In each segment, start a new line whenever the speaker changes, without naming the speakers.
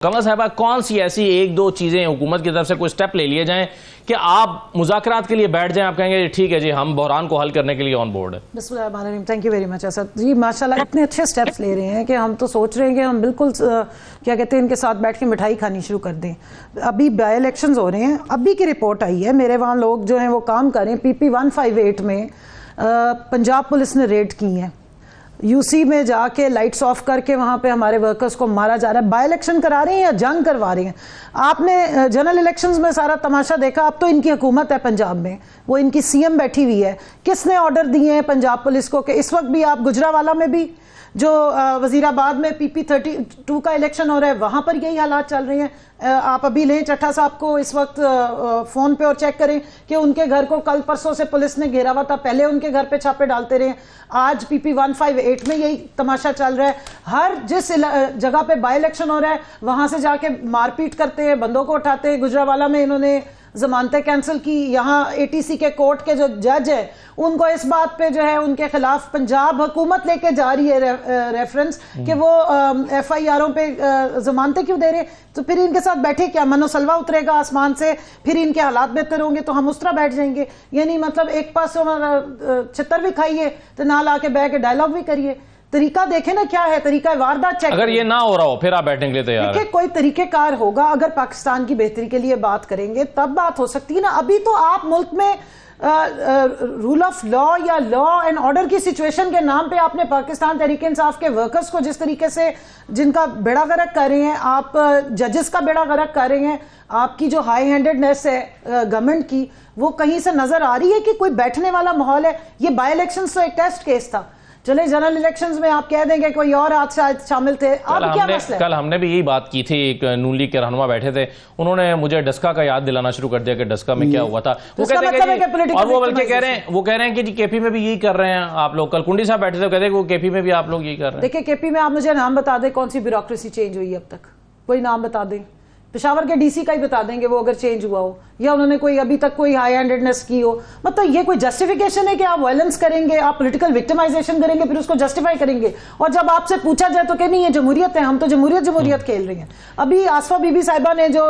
कमल साहबा, कौन सी ऐसी एक दो चीज़ें हुकूमत की तरफ से कोई स्टेप ले लिए जाएं कि आप मुज़ाकरात के लिए बैठ जाएं, आप कहेंगे ठीक है जी हम बहरान को हल करने के लिए ऑन बोर्ड है?
बिस्मिल्लाह, thank you very much Asad ji. माशाल्लाह इतने अच्छे स्टेप्स ले रहे हैं कि हम तो सोच रहे हैं कि हम बिल्कुल क्या कहते हैं इनके साथ बैठ के मिठाई खानी शुरू कर दें। अभी बाई इलेक्शंस हो रहे हैं, अभी की रिपोर्ट आई है, मेरे वहाँ लोग जो हैं वो काम कर रहे हैं। PP 158 में पंजाब पुलिस ने रेड की है, यूसी में जाके लाइट्स ऑफ करके वहां पे हमारे वर्कर्स को मारा जा रहा है। बाय इलेक्शन करा रहे हैं या जंग करवा रहे हैं? आपने जनरल इलेक्शंस में सारा तमाशा देखा। अब तो इनकी हुकूमत है पंजाब में, वो इनकी CM बैठी हुई है। किसने ऑर्डर दिए हैं पंजाब पुलिस को कि इस वक्त भी आप गुजरावाला में भी जो वजीराबाद में PP 32 का इलेक्शन हो रहा है वहां पर यही हालात चल रहे हैं। आप अभी लें चट्टा साहब को इस वक्त फोन पे और चेक करें कि उनके घर को कल परसों से पुलिस ने घेरा हुआ था, पहले उनके घर पे छापे डालते रहे। आज PP 158 में यही तमाशा चल रहा है। हर जिस जगह पे बाई इलेक्शन हो रहा है वहां से जाके मारपीट करते हैं, बंदों को उठाते हैं। गुजरावाला में इन्होंने जमानतें कैंसिल की। यहाँ ATC के कोर्ट के जो जज है उनको इस बात पे जो है उनके खिलाफ पंजाब हुकूमत लेके जा रही है रेफरेंस कि वो FIRों पे जमानतें क्यों दे रहे। तो फिर इनके साथ बैठे क्या मनोसलवा उतरेगा आसमान से, फिर इनके हालात बेहतर होंगे तो हम उस तरह बैठ जाएंगे? यानी मतलब एक पास छितर भी खाइए तो ना ला के बैठ के डायलॉग भी करिए। तरीका देखें ना क्या है, तरीका वारदात चेक।
अगर ये ना हो रहा हो फिर आप बैठने के लिए तैयार हैं?
कोई तरीकेकार होगा। अगर पाकिस्तान की बेहतरी के लिए बात करेंगे तब बात हो सकती है ना। अभी तो आप मुल्क में रूल ऑफ लॉ या लॉ एंड ऑर्डर की सिचुएशन के नाम पे आपने पाकिस्तान तहरीक इंसाफ के वर्कर्स को जिस तरीके से जिनका बेड़ा गर्क कर रहे हैं, आप जजेस का बेड़ा गर्क कर रहे हैं, आपकी जो हाई हैंडेडनेस है गवर्नमेंट की वो कहीं से नजर आ रही है कि कोई बैठने वाला माहौल है। ये बाई इलेक्शंस तो एक टेस्ट केस था। चले जनरल इलेक्शंस में आप कह देंगे कोई और आज शामिल थे। अब क्या मसला है?
कल हमने भी यही बात की थी, एक नून लीग के रहनुमा बैठे थे, उन्होंने मुझे डस्का का याद दिलाना शुरू कर दिया कि डस्का में क्या हुआ था। वो कहते हैं और वो बल्कि कह रहे हैं कि जी KP में भी यही कर रहे हैं आप लोग। कल कुंडी साहब बैठे थे, कहते हैं वो KP में भी आप लोग यही कर रहे हैं।
देखिए KP में आप मुझे नाम बता दें कौन सी ब्यूरोक्रेसी चेंज हुई अब तक, कोई नाम बता दें। पेशावर के DC का ही बता देंगे वो अगर चेंज हुआ हो, या उन्होंने कोई अभी तक कोई हाई हैंडेडनेस की हो। मतलब ये कोई जस्टिफिकेशन है कि आप वायलेंस करेंगे, आप पॉलिटिकल विक्टिमाइजेशन करेंगे, फिर उसको जस्टिफाई करेंगे। और जब आपसे पूछा जाए तो नहीं ये जमहूरियत है, हम तो जमहूरियत खेल रही हैं। अभी आसफा बीबी साहिबा ने जो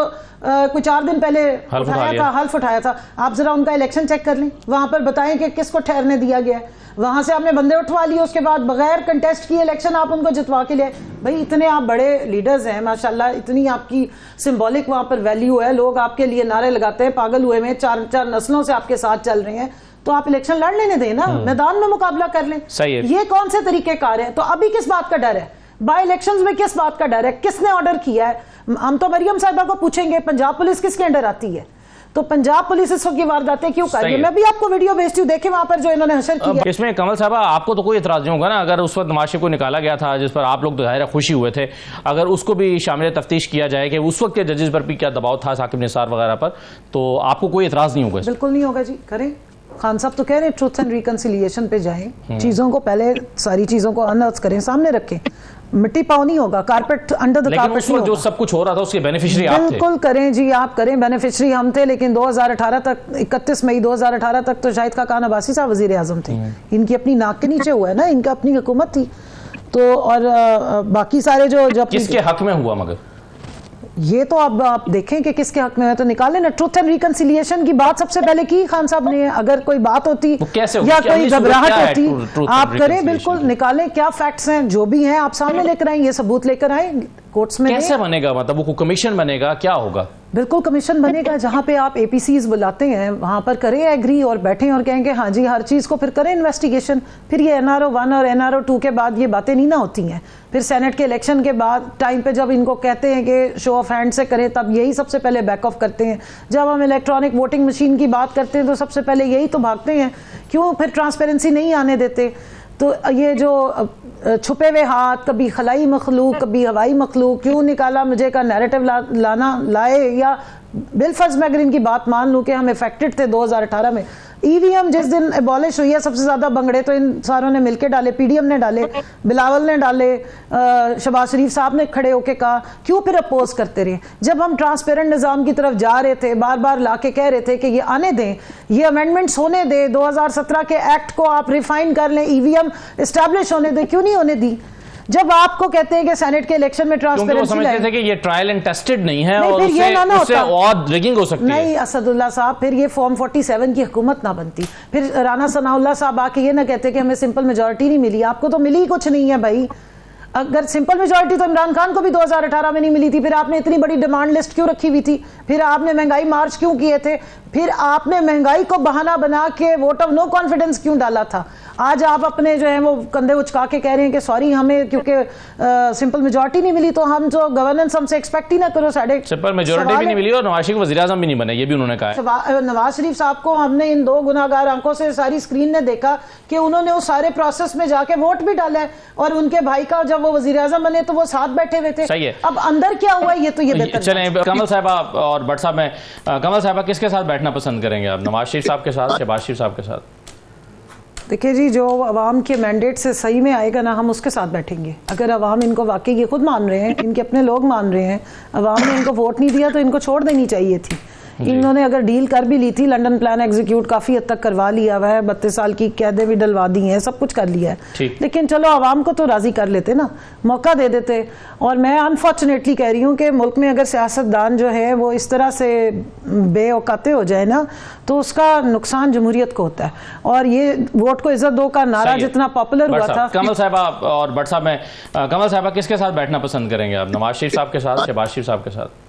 कुछ 4 दिन पहले हल्फ उठाया था, आप जरा उनका इलेक्शन चेक कर लें, वहां पर बताएं कि किसको ठहरने दिया गया है। वहां से आपने बंदे उठवा लिए, उसके बाद बगैर कंटेस्ट किए इलेक्शन आप उनको जितवा के लिए। भाई इतने आप बड़े लीडर्स हैं माशाल्लाह, इतनी आपकी सिंबॉलिक वहां पर वैल्यू है, लोग आपके लिए नारे लगाते हैं, पागल हुए में 4 नस्लों से आपके साथ चल रहे हैं, तो आप इलेक्शन लड़ लेने दें ना, मैदान में मुकाबला कर लें।
सही है।
ये कौन से तरीकेकार है? तो अभी किस बात का डर है? बाई इलेक्शंस में किस बात का डर है? किसने ऑर्डर किया है? हम तो मरियम साहिबा को पूछेंगे पंजाब पुलिस किसके अंडर आती है, तो पंजाब पुलिस इस वक्त की वारदातें क्यों कर रही है? मैं भी आपको वीडियो भेजती हूँ, देखें वहां पर जो इन्होंने हशर किया।
इसमें कमल साहबा आपको तो कोई इतराज नहीं होगा ना, अगर उस वक्त नवाज शरीफ को निकाला गया था जिस पर आप लोग तो ज़ाहिर खुशी हुए थे, अगर उसको भी शामिल तफ्तीश किया जाए कि उस वक्त के जजेस पर भी क्या दबाव था साकिब निसार वगैरह पर, तो आपको कोई इतराज नहीं होगा?
बिल्कुल नहीं होगा जी, करें। खान साहब तो कह रहे हैं ट्रूथ एंड रिकंसिलिएशन पे जाएं, चीजों को पहले सारी चीजों को अनअर्थ करें, सामने रखें। मिट्टी पाव नहीं होगा, कारपेट अंडर द कारपेट नहीं होगा।
जो सब कुछ हो रहा था उसके बेनिफिशियरी आप थे।
बिल्कुल करें जी, आप करें, बेनिफिशियरी हम थे। लेकिन 2018 तक 31 मई 2018 तक तो शाहिद खान अब्बासी साहब वजीर आजम थे। इनकी अपनी नाक के नीचे हुआ है ना, इनका अपनी हुकूमत थी। तो और बाकी सारे जो
किसके हक में हुआ? मगर
ये तो अब आप देखें कि किसके हक में है, तो निकालें ना। ट्रूथ एंड रिकंसिलिएशन की बात सबसे पहले की खान साहब ने। अगर कोई बात होती या कोई घबराहट होती आप करें, बिल्कुल निकालें क्या फैक्ट्स हैं, जो भी हैं आप सामने लेकर आए, ये सबूत लेकर आए कोर्ट्स में।
कैसे बनेगा? मतलब वो कमीशन बनेगा, क्या होगा?
बिल्कुल कमीशन बनेगा, जहां पे आप APCs बुलाते हैं वहां पर करें एग्री और बैठें और कहेंगे हाँ जी हर चीज को, फिर करें इन्वेस्टिगेशन। फिर ये NRO 1 और NRO 2 के बाद ये बातें नहीं ना होती हैं। फिर सेनेट के इलेक्शन के बाद टाइम पे जब इनको कहते हैं कि शो ऑफ हैंड से करें, तब यही सबसे पहले बैक ऑफ करते हैं। जब हम इलेक्ट्रॉनिक वोटिंग मशीन की बात करते हैं तो सबसे पहले यही तो भागते हैं। क्यों? फिर ट्रांसपेरेंसी नहीं आने देते। तो ये जो छुपे हुए हाथ, कभी खलाई मखलूक कभी हवाई मखलूक, क्यों निकाला मुझे का नैरेटिव लाए, या बिलफर्ज में अगर इनकी बात मान लूँ कि हम इफेक्टेड थे 2018 में। EVM जिस दिन एबॉलिश हुई है, सबसे ज्यादा बंगड़े तो इन सारों ने मिलकर डाले, PDM ने डाले, बिलावल ने डाले, शहबाज शरीफ साहब ने खड़े होके कहा। क्यों फिर अपोज करते रहे? जब हम ट्रांसपेरेंट निज़ाम की तरफ जा रहे थे, बार बार लाके कह रहे थे कि ये आने दें, ये अमेंडमेंट्स होने दें, 2017 के एक्ट को आप रिफाइन कर लें, EVM इस्टेब्लिश होने दें, क्यों नहीं होने दी? जब आपको कहते हैं कि सेनेट के इलेक्शन में
क्योंकि वो
ट्रांसपेरेंसी
समझते थे कि ये ट्रायल एंड टेस्टेड नहीं है
नहीं,
और
फिर ये ना
उससे
होता।
और रिगिंग हो सकती है।
नहीं असदुल्ला साहब, फिर ये फॉर्म 47 की हुकूमत ना बनती, फिर राना सनाउल्लाह साहब आके ये ना कहते कि हमें सिंपल मेजॉरिटी नहीं मिली। आपको तो मिली ही कुछ नहीं है भाई। अगर सिंपल मेजॉरिटी तो इमरान खान को भी 2018 में नहीं मिली थी, फिर आपने इतनी बड़ी डिमांड लिस्ट क्यों रखी हुई थी? फिर आपने महंगाई मार्च क्यों किए थे? फिर आपने महंगाई को बहाना बना के वोट ऑफ नो कॉन्फिडेंस क्यों डाला था? आज आप अपने जो है वो कंधे उचका के कह रहे हैं कि सॉरी हमें क्योंकि सिंपल मेजॉरिटी नहीं मिली, तो हम जो गवर्नेंस हमसे एक्सपेक्ट ही ना करो। साढ़े
सिंपल मेजॉरिटी भी नहीं मिली और नवाज शरीफ वज़ीर आज़म भी नहीं बने, ये भी उन्होंने कहा है।
नवाज शरीफ साहब को हमने इन दो गुनाहगार आंखों से सारी स्क्रीन ने देखा कि उन्होंने उस सारे प्रोसेस में जाके वोट भी डाला है, और उनके भाई का जब वो वज़ीर आज़म बने तो वो साथ बैठे हुए थे।
सही है।
अब अंदर क्या हुआ ये तो ये बेहतर।
चलें, कमल साहबा और भट्ट साहब में, कमल साहबा किसके साथ बैठना पसंद करेंगे आप, नवाज शरीफ साहब के साथ, शहबाज शरीफ साहब के साथ?
देखिए जी, जो अवाम के मैंडेट से सही में आएगा ना, हम उसके साथ बैठेंगे। अगर अवाम इनको वाकई ये खुद मान रहे हैं, इनके अपने लोग मान रहे हैं, अवाम ने इनको वोट नहीं दिया तो इनको छोड़ देनी चाहिए थी। इन्होंने अगर डील कर भी ली थी, लंदन प्लान एग्जीक्यूट काफ़ी हद तक करवा लिया हुआ है, 32 साल की कैदें भी डलवा दी हैं, सब कुछ कर लिया है, लेकिन चलो आवाम को तो राज़ी कर लेते ना, मौका दे देते। और मैं अनफॉर्चुनेटली कह रही हूँ कि मुल्क में अगर सियासतदान जो है वो इस तरह से बेऔकाते हो जाए ना, तो उसका नुकसान जमहूरियत को होता है। और ये वोट को इज्जत दो का नारा जितना पॉपुलर हुआ था।
कमल साहबा और भट्ट साहब में, कमल साहबा किसके साथ बैठना पसंद करेंगे आप, नवाज शरीफ साहब के साथ, शहबाज शरीफ साहब के साथ?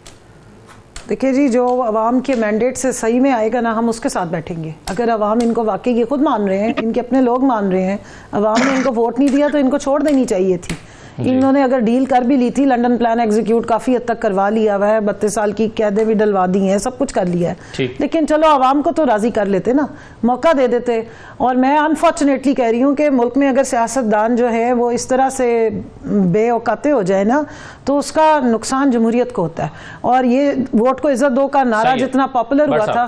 देखिए जी, जो अवाम के मैंडेट से सही में आएगा ना, हम उसके साथ बैठेंगे। अगर अवाम इनको वाकई ये खुद मान रहे हैं, इनके अपने लोग मान रहे हैं, अवाम ने इनको वोट नहीं दिया तो इनको छोड़ देनी चाहिए थी। इन्होंने अगर डील कर भी ली थी, लंदन प्लान एग्जीक्यूट काफ़ी हद तक करवा लिया हुआ है, 32 साल की कैदें भी डलवा दी हैं, सब कुछ कर लिया है, लेकिन चलो आवाम को तो राज़ी कर लेते ना, मौका दे देते। और मैं अनफॉर्चुनेटली कह रही हूँ कि मुल्क में अगर सियासतदान जो है वो इस तरह से बेऔकाते हो जाए ना, तो उसका नुकसान जमहूरियत को होता है। और ये वोट को इज्जत दो का नारा जितना पॉपुलर हुआ था।